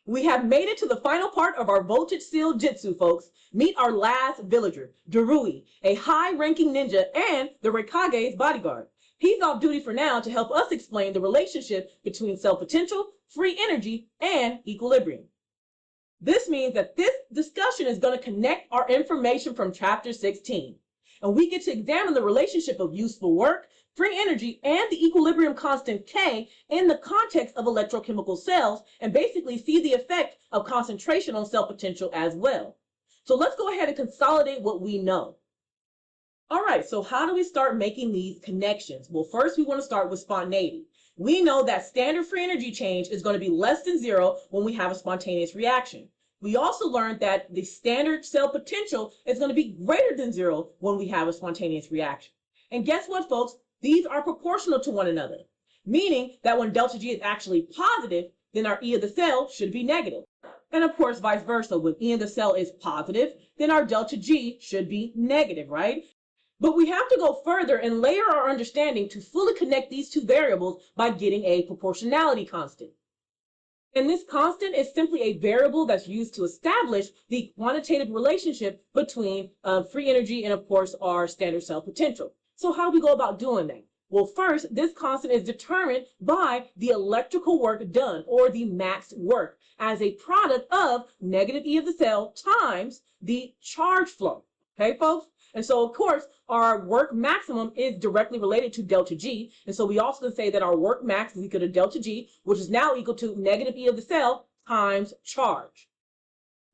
We have made it to the final part of our voltage seal jitsu, folks. Meet our last villager, Darui, a high-ranking ninja and the Raikage's bodyguard. He's off duty for now to help us explain the relationship between cell potential, free energy, and equilibrium. This means that this discussion is going to connect our information from chapter 16. And we get to examine the relationship of useful work, free energy, and the equilibrium constant K in the context of electrochemical cells, and basically see the effect of concentration on cell potential as well. So let's go ahead and consolidate what we know. All right, so how do we start making these connections? Well, first we want to start with spontaneity. We know that standard free energy change is going to be less than 0 when we have a spontaneous reaction. We also learned that the standard cell potential is going to be greater than 0 when we have a spontaneous reaction. And guess what, folks? These are proportional to one another, meaning that when delta G is actually positive, then our E of the cell should be negative. And of course, vice versa. When E of the cell is positive, then our delta G should be negative, right? But we have to go further and layer our understanding to fully connect these two variables by getting a proportionality constant. And this constant is simply a variable that's used to establish the quantitative relationship between free energy and, of course, our standard cell potential. So how do we go about doing that? Well, first, this constant is determined by the electrical work done, or the max work, as a product of negative E of the cell times the charge flow. Okay, folks? And so, of course, our work maximum is directly related to delta G. And so we also can say that our work max is equal to delta G, which is now equal to negative E of the cell times charge.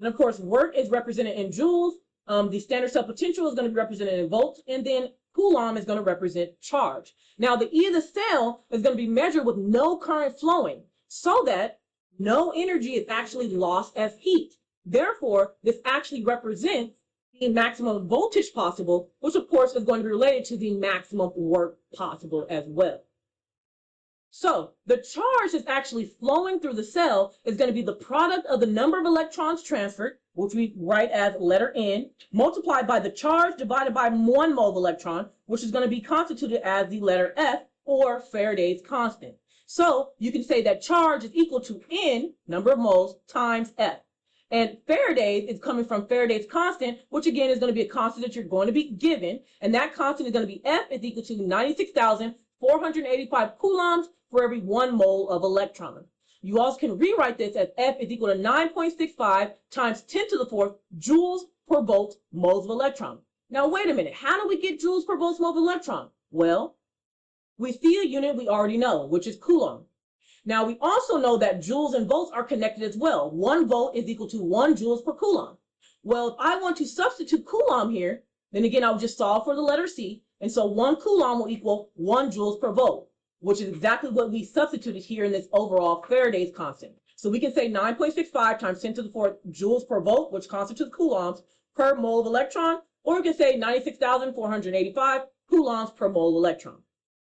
And of course, work is represented in joules. The standard cell potential is going to be represented in volts, and then Coulomb is going to represent charge. Now, the E of the cell is going to be measured with no current flowing, so that no energy is actually lost as heat. Therefore, this actually represents the maximum voltage possible, which of course is going to be related to the maximum work possible as well. So the charge that's actually flowing through the cell is going to be the product of the number of electrons transferred, which we write as letter N, multiplied by the charge divided by 1 mole of electron, which is going to be constituted as the letter F, or Faraday's constant. So you can say that charge is equal to N, number of moles, times F. And Faraday's is coming from Faraday's constant, which again is going to be a constant that you're going to be given. And that constant is going to be F is equal to 96,485 coulombs for every 1 mole of electron. You also can rewrite this as F is equal to 9.65 times 10 to the 4th joules per volt moles of electron. Now, wait a minute. How do we get joules per volt mole of electron? Well, we see a unit we already know, which is coulomb. Now, we also know that joules and volts are connected as well. 1 volt is equal to 1 joules per coulomb. Well, if I want to substitute coulomb here, then again, I'll just solve for the letter C. And so 1 coulomb will equal 1 joules per volt, which is exactly what we substituted here in this overall Faraday's constant. So we can say 9.65 times 10 to the 4th joules per volt, which constitutes coulombs per mole of electron, or we can say 96,485 coulombs per mole of electron.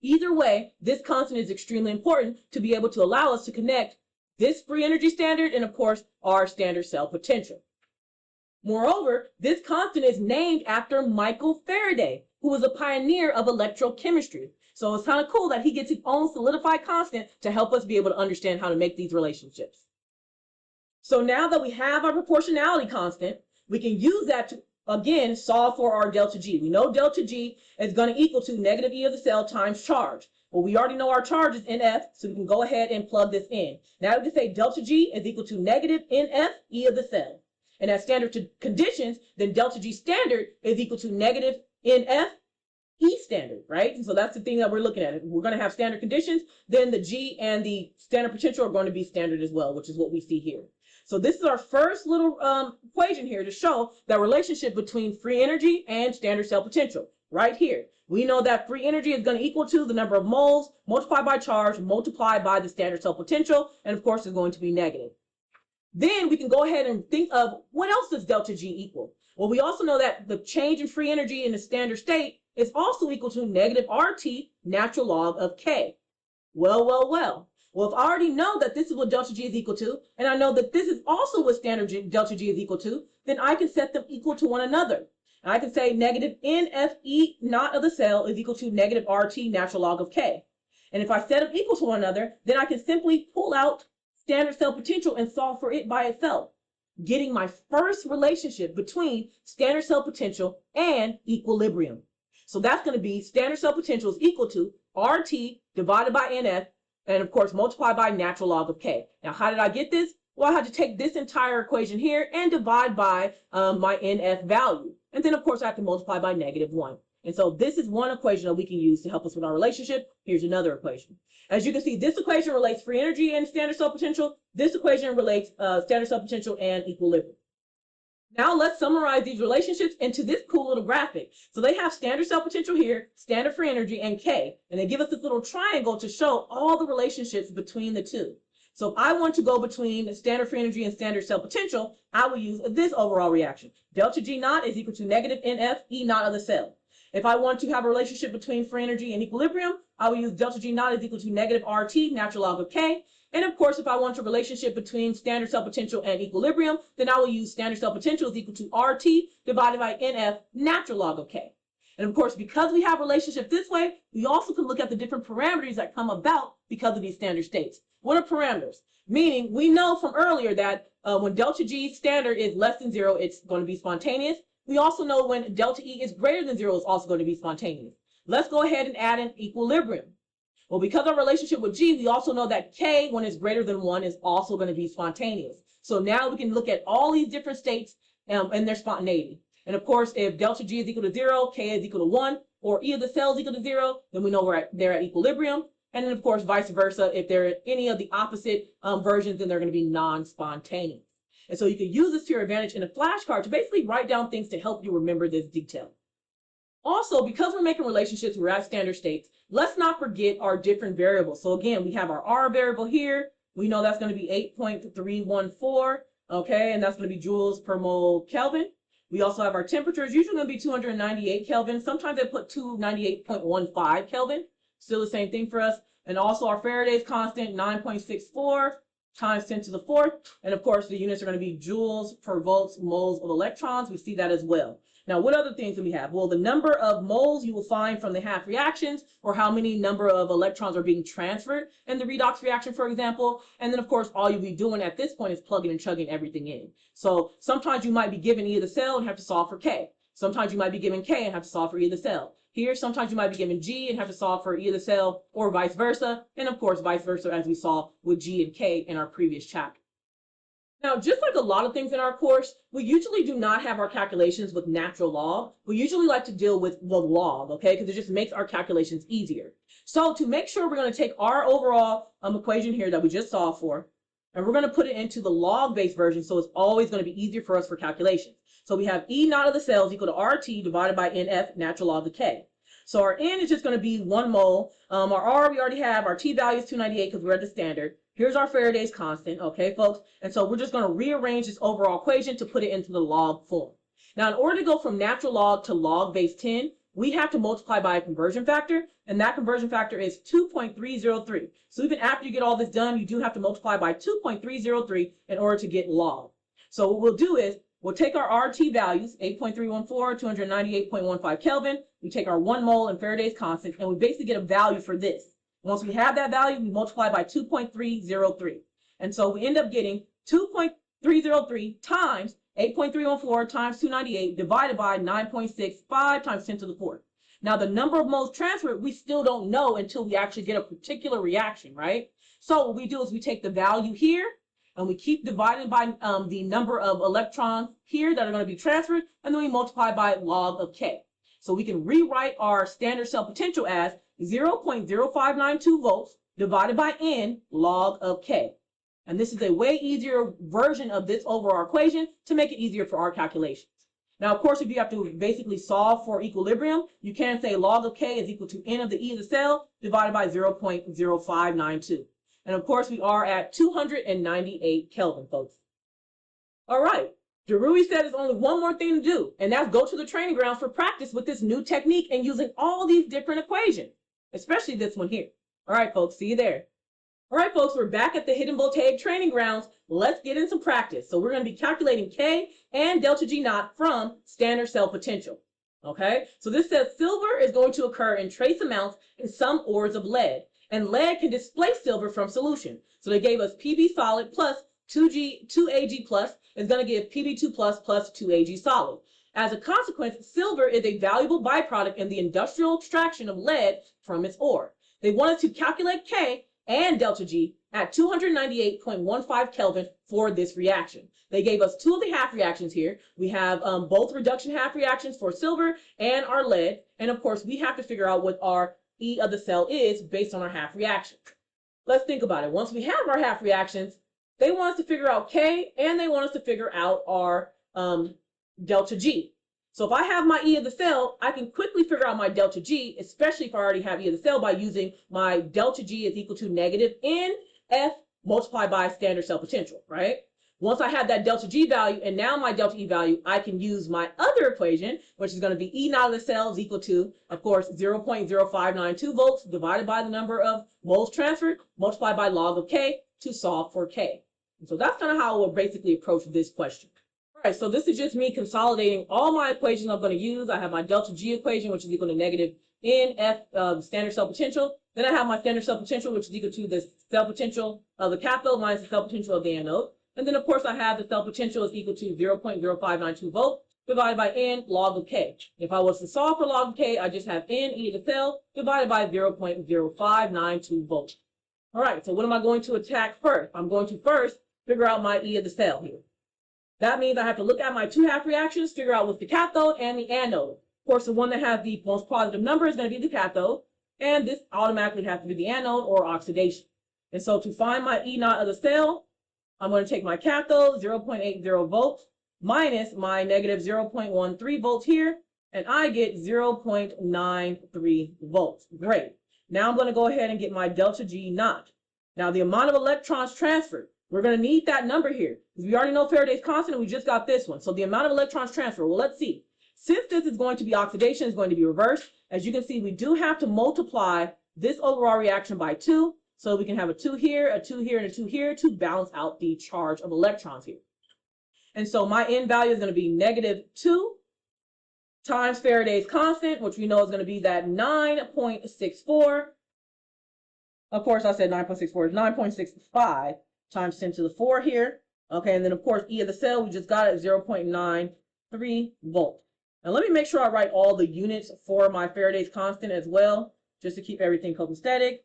Either way, this constant is extremely important to be able to allow us to connect this free energy standard and, of course, our standard cell potential. Moreover, this constant is named after Michael Faraday, who was a pioneer of electrochemistry. So it's kind of cool that he gets his own solidified constant to help us be able to understand how to make these relationships. So now that we have our proportionality constant, we can use that to, again, solve for our delta G. We know delta G is going to equal to negative E of the cell times charge. Well, we already know our charge is NF, so we can go ahead and plug this in. Now we can say delta G is equal to negative NF E of the cell. And at standard conditions, then delta G standard is equal to negative NF E standard, right? And so that's the thing that we're looking at. If we're going to have standard conditions, then the G and the standard potential are going to be standard as well, which is what we see here. So this is our first little equation here to show that relationship between free energy and standard cell potential right here. We know that free energy is going to equal to the number of moles multiplied by charge multiplied by the standard cell potential, and of course is going to be negative. Then we can go ahead and think of what else does delta G equal? Well, we also know that the change in free energy in the standard state is also equal to negative RT natural log of K. Well, if I already know that this is what delta G is equal to, and I know that this is also what standard delta G is equal to, then I can set them equal to one another. And I can say negative NFE naught of the cell is equal to negative RT natural log of K. And if I set them equal to one another, then I can simply pull out standard cell potential and solve for it by itself, getting my first relationship between standard cell potential and equilibrium. So that's going to be standard cell potential is equal to RT divided by NF, and of course multiplied by natural log of K. Now, how did I get this? Well, I had to take this entire equation here and divide by my NF value. And then, of course, I have to multiply by -1. And so this is one equation that we can use to help us with our relationship. Here's another equation. As you can see, this equation relates free energy and standard cell potential. This equation relates standard cell potential and equilibrium. Now let's summarize these relationships into this cool little graphic. So they have standard cell potential here, standard free energy, and K. And they give us this little triangle to show all the relationships between the two. So if I want to go between standard free energy and standard cell potential, I will use this overall reaction. Delta G naught is equal to negative NF E naught of the cell. If I want to have a relationship between free energy and equilibrium, I will use delta G naught is equal to negative RT, natural log of K. And of course, if I want a relationship between standard cell potential and equilibrium, then I will use standard cell potential is equal to RT divided by NF, natural log of K. And of course, because we have a relationship this way, we also can look at the different parameters that come about because of these standard states. What are parameters? Meaning, we know from earlier that when delta G standard is less than 0, it's going to be spontaneous. We also know when delta E is greater than 0, it's also going to be spontaneous. Let's go ahead and add in equilibrium. Well, because of our relationship with G, we also know that K, when it's greater than 1, is also going to be spontaneous. So now we can look at all these different states and their spontaneity. And of course, if delta G is equal to 0, K is equal to 1, or E of the cells equal to 0, then we know they're at equilibrium. And then, of course, vice versa. If they're any of the opposite versions, then they're going to be non-spontaneous. And so you can use this to your advantage in a flashcard to basically write down things to help you remember this detail. Also, because we're making relationships, we're at standard states, let's not forget our different variables. So again, we have our R variable here. We know that's going to be 8.314, okay, and that's going to be joules per mole Kelvin. We also have our temperature is usually going to be 298 Kelvin. Sometimes they put 298.15 Kelvin. Still the same thing for us. And also our Faraday's constant, 9.64 times 10 to the fourth. And of course, the units are going to be joules per volts, moles of electrons. We see that as well. Now, what other things do we have? Well, the number of moles you will find from the half reactions, or how many number of electrons are being transferred in the redox reaction, for example. And then, of course, all you'll be doing at this point is plugging and chugging everything in. So sometimes you might be given E of the cell and have to solve for K. Sometimes you might be given K and have to solve for E of the cell. Here, sometimes you might be given G and have to solve for E of the cell, or vice versa. And of course, vice versa, as we saw with G and K in our previous chapter. Now, just like a lot of things in our course, we usually do not have our calculations with natural log. We usually like to deal with the log, okay, because it just makes our calculations easier. So to make sure, we're going to take our overall equation here that we just solved for, and we're going to put it into the log-based version, so it's always going to be easier for us for calculations. So we have E naught of the cells equal to RT divided by NF, natural log of K. So our N is just going to be 1 mole. Our R, we already have. Our T value is 298 because we're at the standard. Here's our Faraday's constant, okay, folks? And so we're just going to rearrange this overall equation to put it into the log form. Now, in order to go from natural log to log base 10, we have to multiply by a conversion factor, and that conversion factor is 2.303. So even after you get all this done, you do have to multiply by 2.303 in order to get log. So what we'll do is, we'll take our RT values, 8.314, 298.15 Kelvin. We take our 1 mole and Faraday's constant, and we basically get a value for this. Once we have that value, we multiply by 2.303. And so we end up getting 2.303 times 8.314 times 298 divided by 9.65 times 10 to the fourth. Now, the number of moles transferred, we still don't know until we actually get a particular reaction, right? So what we do is we take the value here, and we keep dividing by the number of electrons here that are going to be transferred, and then we multiply by log of K. So we can rewrite our standard cell potential as 0.0592 volts divided by N log of K. And this is a way easier version of this overall equation to make it easier for our calculations. Now, of course, if you have to basically solve for equilibrium, you can say log of K is equal to N of the E of the cell divided by 0.0592. And of course, we are at 298 Kelvin, folks. All right. Derui said there's only one more thing to do, and that's go to the training grounds for practice with this new technique and using all these different equations, especially this one here. All right, folks, see you there. All right, folks, we're back at the Hidden Voltaic training grounds. Let's get in some practice. So we're going to be calculating K and delta G naught from standard cell potential. Okay, so this says silver is going to occur in trace amounts in some ores of lead. and lead can displace silver from solution. So they gave us Pb solid plus 2Ag plus is going to give Pb2 plus 2Ag solid. As a consequence, silver is a valuable byproduct in the industrial extraction of lead from its ore. They wanted to calculate K and delta G at 298.15 Kelvin for this reaction. They gave us two of the half reactions here. We have both reduction half reactions for silver and our lead. And of course, we have to figure out what our E of the cell is based on our half reaction. Let's think about it. Once we have our half reactions, they want us to figure out K and they want us to figure out our delta G. So if I have my E of the cell, I can quickly figure out my delta G, especially if I already have E of the cell, by using my delta G is equal to negative NF multiplied by standard cell potential, right? Once I have that delta G value and now my delta E value, I can use my other equation, which is going to be E naught of the cell is equal to, of course, 0.0592 volts divided by the number of moles transferred multiplied by log of K to solve for K. And so that's kind of how we'll basically approach this question. All right, so this is just me consolidating all my equations I'm going to use. I have my delta G equation, which is equal to negative NF standard cell potential. Then I have my standard cell potential, which is equal to the cell potential of the cathode minus the cell potential of the anode. And then, of course, I have the cell potential is equal to 0.0592 volts divided by N log of K. If I was to solve for log of K, I just have N E to the cell divided by 0.0592 volts. All right, so what am I going to attack first? I'm going to first figure out my E of the cell here. That means I have to look at my two half reactions, figure out what's the cathode and the anode. Of course, the one that has the most positive number is going to be the cathode, and this automatically has to be the anode or oxidation. And so to find my E naught of the cell, I'm going to take my cathode, 0.80 volts, minus my negative 0.13 volts here, and I get 0.93 volts. Great. Now I'm going to go ahead and get my delta G naught. Now the amount of electrons transferred, we're going to need that number here, because we already know Faraday's constant, and we just got this one. So the amount of electrons transferred, well, let's see. Since this is going to be oxidation, it's going to be reversed. As you can see, we do have to multiply this overall reaction by 2. So we can have a 2 here, a 2 here, and a 2 here to balance out the charge of electrons here. And so my N value is going to be negative 2 times Faraday's constant, which we know is going to be that 9.64. Of course, I said 9.64 is 9.65 times 10 to the 4 here. Okay, and then of course, E of the cell, we just got it, 0.93 volt. Now let me make sure I write all the units for my Faraday's constant as well, just to keep everything copacetic.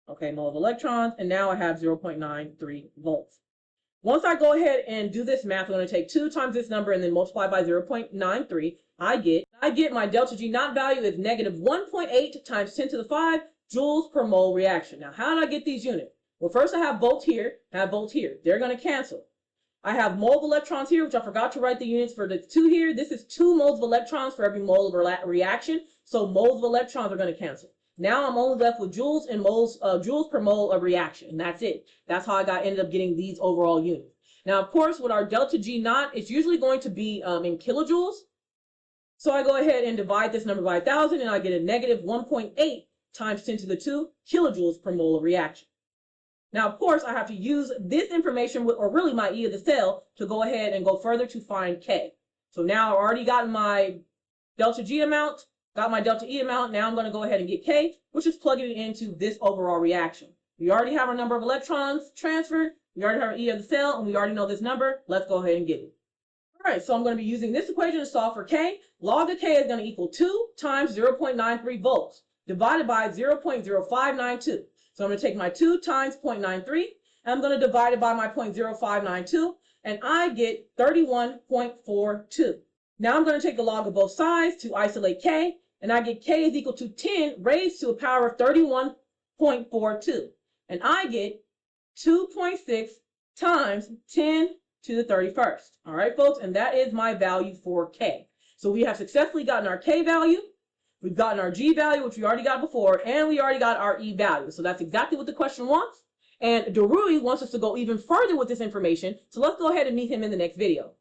Okay, mole of electrons, and now I have 0.93 volts. Once I go ahead and do this math, I'm going to take 2 times this number and then multiply by 0.93. I get my delta G naught value is negative 1.8 times 10 to the 5 joules per mole reaction. Now, how did I get these units? Well, first I have volts here, I have volts here. They're going to cancel. I have mole of electrons here, which I forgot to write the units for the 2 here. This is 2 moles of electrons for every mole of reaction. So moles of electrons are going to cancel. Now I'm only left with joules and moles, joules per mole of reaction, and that's it. That's how I ended up getting these overall units. Now, of course, with our delta G naught, it's usually going to be in kilojoules. So I go ahead and divide this number by 1,000, and I get a negative 1.8 times 10 to the 2 kilojoules per mole of reaction. Now, of course, I have to use this information, or really my E of the cell, to go ahead and go further to find K. So now I've already gotten my delta G amount. Got my delta E amount. Now I'm going to go ahead and get K, which is plugging it into this overall reaction. We already have our number of electrons transferred. We already have our E of the cell, and we already know this number. Let's go ahead and get it. All right, so I'm going to be using this equation to solve for K. Log of K is going to equal 2 times 0.93 volts divided by 0.0592. So I'm going to take my 2 times 0.93, and I'm going to divide it by my 0.0592, and I get 31.42. Now I'm going to take the log of both sides to isolate K, and I get K is equal to 10 raised to a power of 31.42. And I get 2.6 times 10 to the 31st. All right, folks, and that is my value for K. So we have successfully gotten our K value, we've gotten our G value, which we already got before, and we already got our E value. So that's exactly what the question wants. And Darui wants us to go even further with this information. So let's go ahead and meet him in the next video.